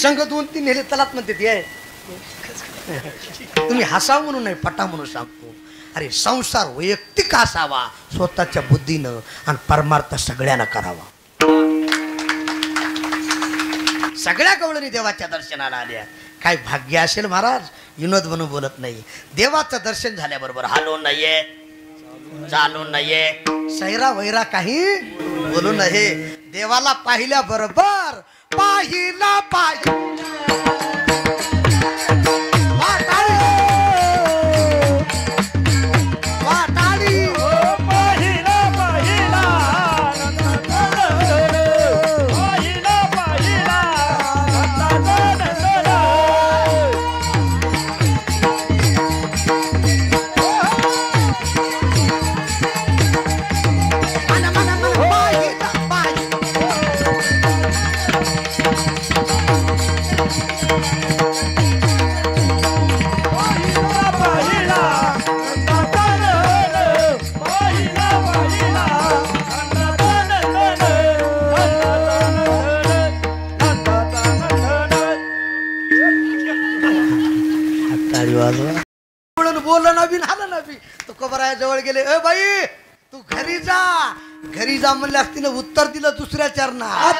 संघ 2-3 नेले तलात म्हणते ते तुम्ही हसाव म्हणून नाही पटा म्हणून सांगतो. अरे संसार वैयक्तिक असावा स्वतःच्या बुद्धीनं आणि परमार्थ सगळ्यांना करावा. सगळ्या गवळणी देवाच्या दर्शनाला आल्या. काय भाग्य असेल महाराज. विनोद म्हणून बोलत नाही. देवाचं दर्शन झाल्याबरोबर हालून नाहीये चालून नाहीये सैरा वैरा काही बोलू नये. देवाला पाहिल्या बरोबर पाहिला बोललं नवीन आलं नवी. तुकोबराया जवळ गेले. ए बाई तू घरी जा म्हणले असतीनं उत्तर दिलं दुसऱ्या चरणात.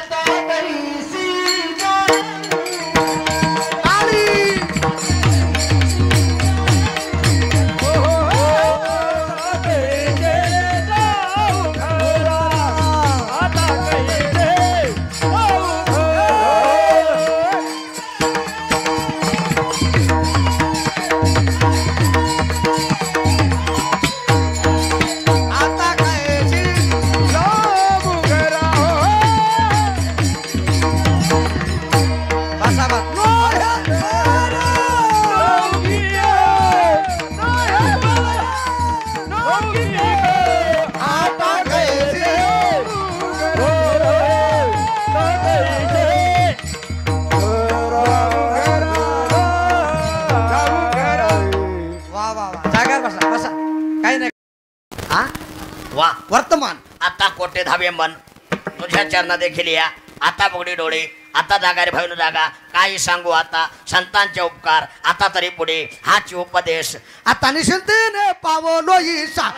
वा वर्तमान आता कोटे धाबे मन तुझ्या चरणा देखील या. आता बगडी डोळे आता जागा रे भाईनो जागा. काही सांगू आता संतांचे उपकार. आता तरी पुढे हाच उपदेश. आता निश्चिंतेने पावलो ईसा.